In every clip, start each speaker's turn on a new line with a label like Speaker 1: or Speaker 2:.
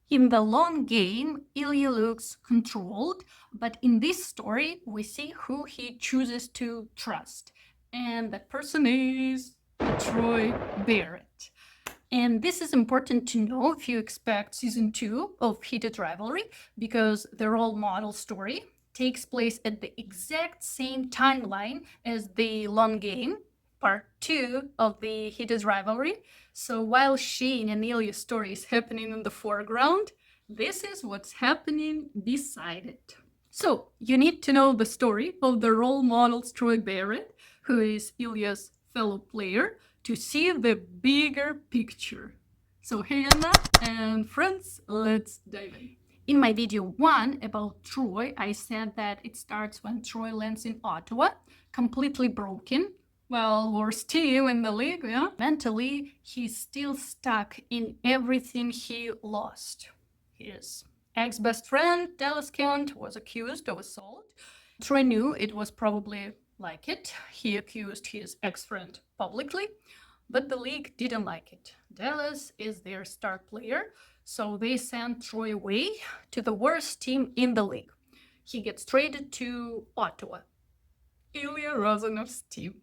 Speaker 1: In the long game, Ilya looks controlled, but in this story, we see who he chooses to trust. And that person is Troy Barret. And this is important to know if you expect season 2 of Heated Rivalry, because the role model story takes place at the exact same timeline as the long game, part 2 of the Heated Rivalry. So while Shane and Ilya's story is happening in the foreground, this is what's happening beside it. So you need to know the story of the role model Troy Barret, who is Ilya's fellow player, to see the bigger picture. So hey Anna and friends, let's dive in. In my video 1 about Troy, I said that it starts when Troy lands in Ottawa, completely broken. Well, worst team in the league, yeah? Mentally, he's still stuck in everything he lost. His ex-best friend, Dallas Kent, was accused of assault. Troy knew it was probably like it. He accused his ex-friend publicly, but the league didn't like it. Dallas is their star player, so they sent Troy away to the worst team in the league. He gets traded to Ottawa, Ilya Rozanov's team.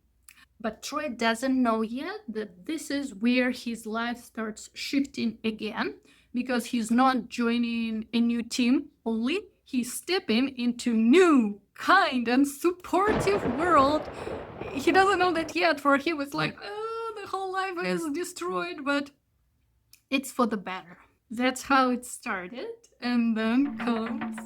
Speaker 1: But Troy doesn't know yet that this is where his life starts shifting again, because he's not joining a new team only, he's stepping into new, kind, and supportive world. He doesn't know that yet. For him, it's like, oh, the whole life is destroyed, but it's for the better. That's how it started. And then comes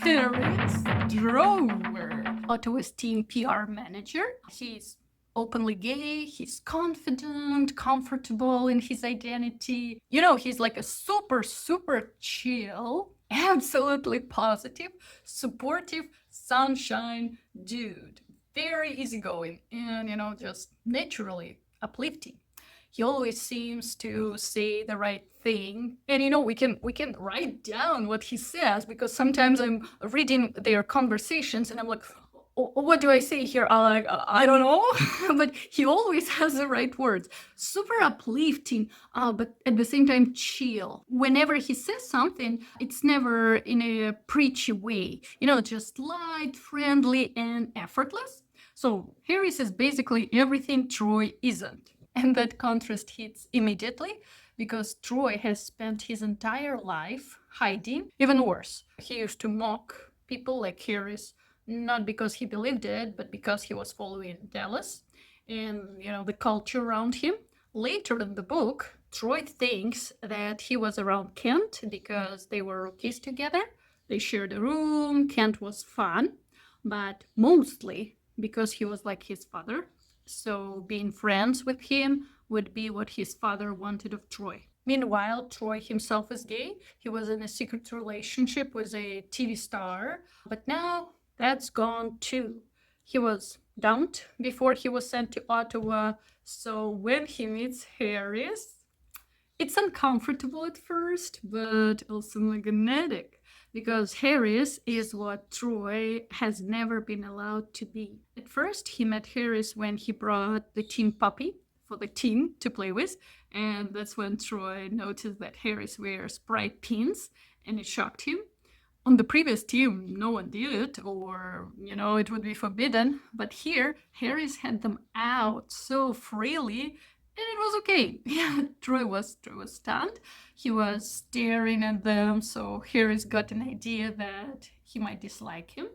Speaker 1: Terrence Drover, Ottawa's team PR manager. He's openly gay, he's confident, comfortable in his identity. You know, he's like a super, super chill, absolutely positive, supportive, sunshine dude. Very easygoing and, just naturally uplifting. He always seems to say the right thing, and we can write down what he says, because sometimes I'm reading their conversations and I'm like, what do I say here? I don't know. But he always has the right words. Super uplifting, but at the same time chill. Whenever he says something, it's never in a preachy way. Just light, friendly, and effortless. So Harris is basically everything Troy isn't. And that contrast hits immediately, because Troy has spent his entire life hiding. Even worse, he used to mock people like Harris, not because he believed it, but because he was following Dallas and, the culture around him. Later in the book, Troy thinks that he was around Kent because they were rookies together. They shared a room, Kent was fun, but mostly because he was like his father. So being friends with him would be what his father wanted of Troy. Meanwhile, Troy himself is gay. He was in a secret relationship with a TV star, but now that's gone too. He was dumped before he was sent to Ottawa, so when he meets Harris, it's uncomfortable at first, but also magnetic, because Harris is what Troy has never been allowed to be. At first, he met Harris when he brought the team puppy for the team to play with, and that's when Troy noticed that Harris wears bright pins, and it shocked him. On the previous team, no one did it, or, it would be forbidden. But here, Harris had them out so freely, and it was okay. Yeah, Troy was stunned. He was staring at them, so Harris got an idea that he might dislike him.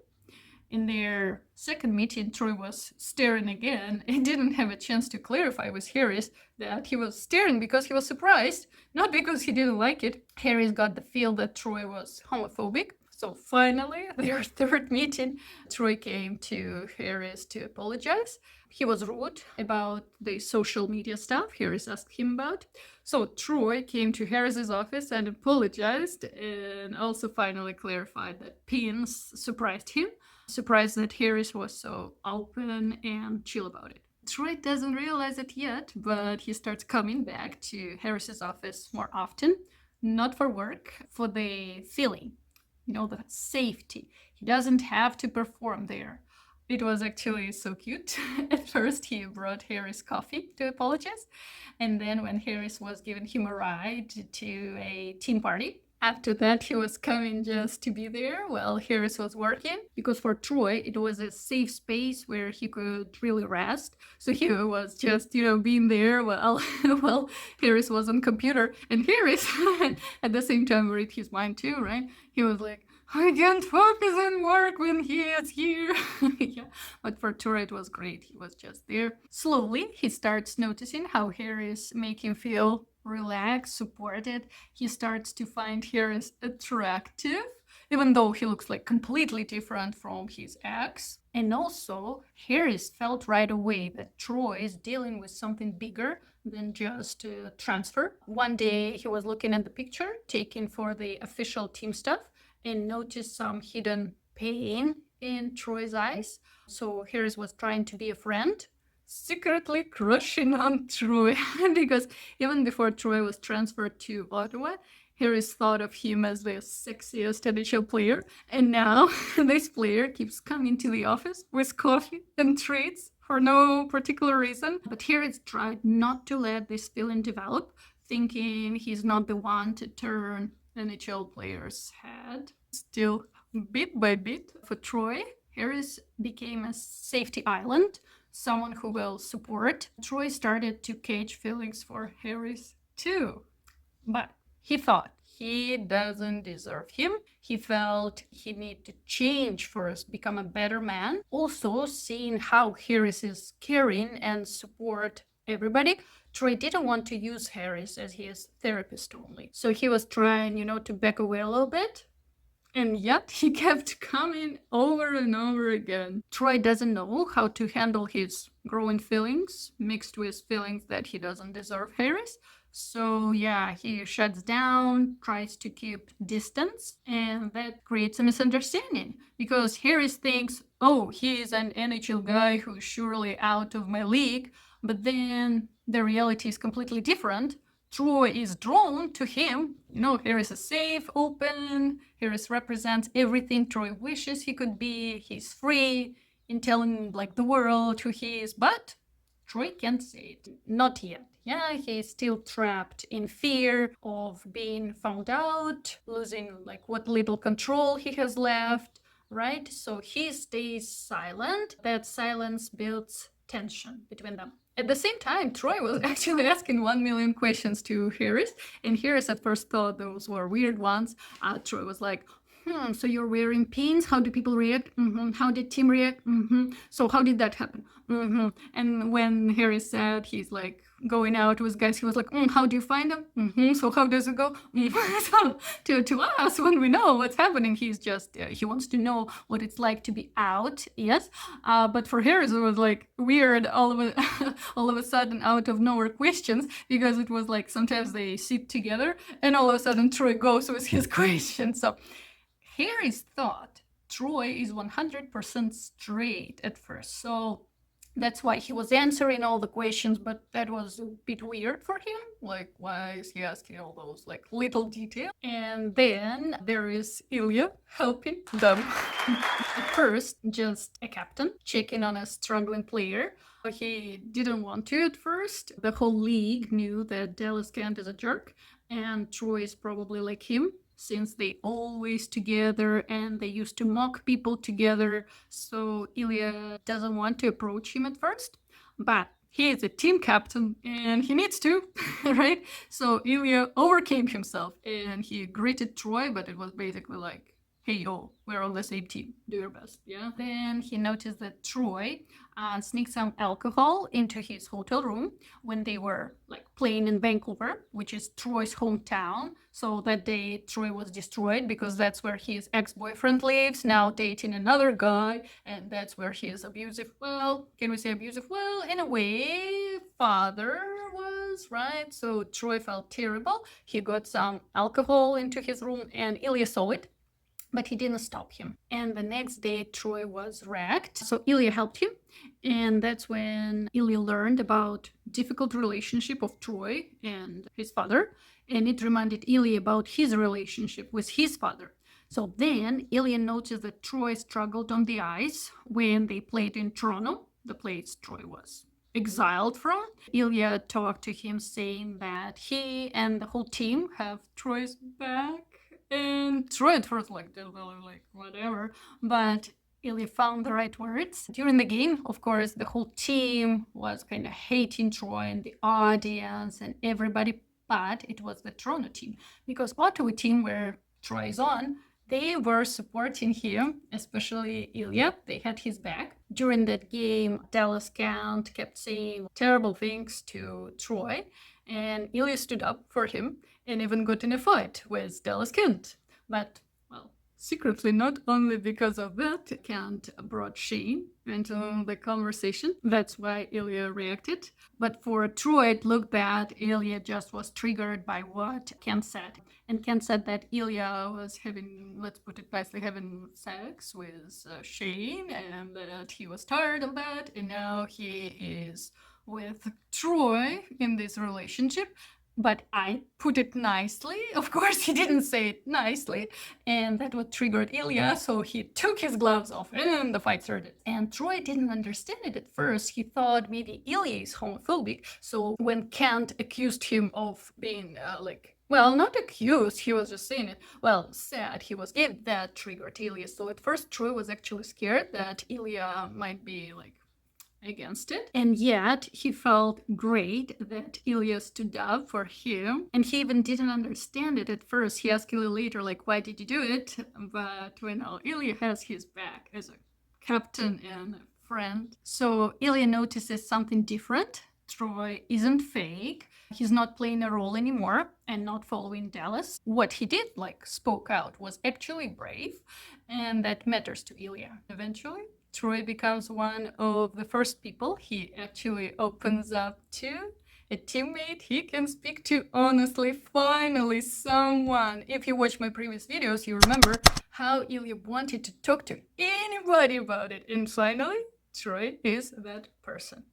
Speaker 1: In their second meeting, Troy was staring again and didn't have a chance to clarify with Harris that he was staring because he was surprised, not because he didn't like it. Harris got the feel that Troy was homophobic. So finally, their third meeting, Troy came to Harris to apologize. He was rude about the social media stuff Harris asked him about. So Troy came to Harris's office and apologized, and also finally clarified that pins surprised him, surprised that Harris was so open and chill about it. Troy doesn't realize it yet, but he starts coming back to Harris's office more often, not for work, for the feeling, the safety. He doesn't have to perform there. It was actually so cute. At first, he brought Harris coffee to apologize. And then when Harris was giving him a ride to a team party, After that, he was coming just to be there while Harris was working, because for Troy, it was a safe space where he could really rest. So he was just, being there while, while Harris was on computer. And Harris, at the same time, read his mind too, right? He was like, I can't focus on work when he is here. Yeah. But for Troy, it was great. He was just there. Slowly, he starts noticing how Harris make him feel relaxed, supported. He starts to find Harris attractive, even though he looks like completely different from his ex. And also, Harris felt right away that Troy is dealing with something bigger than just a transfer. One day, he was looking at the picture taken for the official team stuff and noticed some hidden pain in Troy's eyes. So Harris was trying to be a friend, secretly crushing on Troy, because even before Troy was transferred to Ottawa, Harris thought of him as the sexiest NHL player, and now this player keeps coming to the office with coffee and treats for no particular reason. But Harris tried not to let this feeling develop, thinking he's not the one to turn NHL player's head. Still, bit by bit, for Troy, Harris became a safety island, someone who will support. Troy started to catch feelings for Harris too, but he thought he doesn't deserve him. He felt he needed to change first, become a better man. Also, seeing how Harris is caring and support everybody, Troy didn't want to use Harris as his therapist only. So he was trying, to back away a little bit. And yet he kept coming over and over again. Troy doesn't know how to handle his growing feelings mixed with feelings that he doesn't deserve Harris. So yeah, he shuts down, tries to keep distance, and that creates a misunderstanding because Harris thinks, oh, he is an NHL guy who's surely out of my league, but then the reality is completely different. Troy is drawn to him. Harris is safe, open. Harris represents everything Troy wishes he could be. He's free in telling the world who he is, but Troy can't say it. Not yet. Yeah, he's still trapped in fear of being found out, losing what little control he has left, right? So he stays silent. That silence builds tension between them. At the same time, Troy was actually asking 1 million questions to Harris, and Harris at first thought those were weird ones. Troy was like, so you're wearing pins? How do people react? How did team react? So how did that happen? And when Harris said he's going out with guys, he was like, how do you find them? So how does it go? So to us, when we know what's happening, he's just, he wants to know what it's like to be out, yes. But for Harris, it was weird all of a sudden out of nowhere questions, because it was sometimes they sit together and all of a sudden Troy goes with his question. So Harris thought Troy is 100% straight at first, so that's why he was answering all the questions, but that was a bit weird for him. Why is he asking all those little details? And then there is Ilya helping them. At first, just a captain checking on a struggling player. He didn't want to at first. The whole league knew that Dallas Kent is a jerk, and Troy is probably like him, since they always together and they used to mock people together. So Ilya doesn't want to approach him at first, but he is a team captain and he needs to, right? So Ilya overcame himself and he greeted Troy, but it was basically hey, yo, we're on the same team. Do your best, yeah? Then he noticed that Troy sneaked some alcohol into his hotel room when they were playing in Vancouver, which is Troy's hometown. So that day, Troy was destroyed because that's where his ex-boyfriend lives, now dating another guy, and that's where he is abusive. Well, can we say abusive? Well, in a way, father was, right? So Troy felt terrible. He got some alcohol into his room and Ilya saw it, but he didn't stop him. And the next day, Troy was wrecked. So Ilya helped him. And that's when Ilya learned about difficult relationship of Troy and his father. And it reminded Ilya about his relationship with his father. So then Ilya noticed that Troy struggled on the ice when they played in Toronto, the place Troy was exiled from. Ilya talked to him saying that he and the whole team have Troy's back. Troy at first like whatever, but Ilya found the right words. During the game, of course, the whole team was kind of hating Troy and the audience and everybody, but it was the Toronto team, because Ottawa team, where Troy is on, they were supporting him, especially Ilya. They had his back. During that game, Dallas Count kept saying terrible things to Troy, and Ilya stood up for him and even got in a fight with Dallas Count. But, well, secretly, not only because of that, Count brought shame into the conversation. That's why Ilya reacted. But for Troy, it looked bad. Ilya just was triggered by what Count said. And Count said that Ilya was having, let's put it nicely, having sex with Shane, and that he was tired of that, and now he is with Troy in this relationship. But I put it nicely. Of course, he didn't say it nicely. And that what triggered Ilya, so he took his gloves off and the fight started. And Troy didn't understand it at first. He thought maybe Ilya is homophobic. So when Kent accused him of being well, not accused, he was just saying it. Well, said he was gay, that triggered Ilya. So at first, Troy was actually scared that Ilya might be against it. And yet he felt great that Ilya stood up for him. And he even didn't understand it at first. He asked Ilya later, why did you do it? But Ilya has his back as a captain and a friend. So Ilya notices something different. Troy isn't fake. He's not playing a role anymore and not following Dallas. What he did, spoke out, was actually brave, and that matters to Ilya. Eventually, Troy becomes one of the first people he actually opens up to. A teammate he can speak to honestly, finally someone. If you watch my previous videos, you remember how Ilya wanted to talk to anybody about it. And finally, Troy is that person.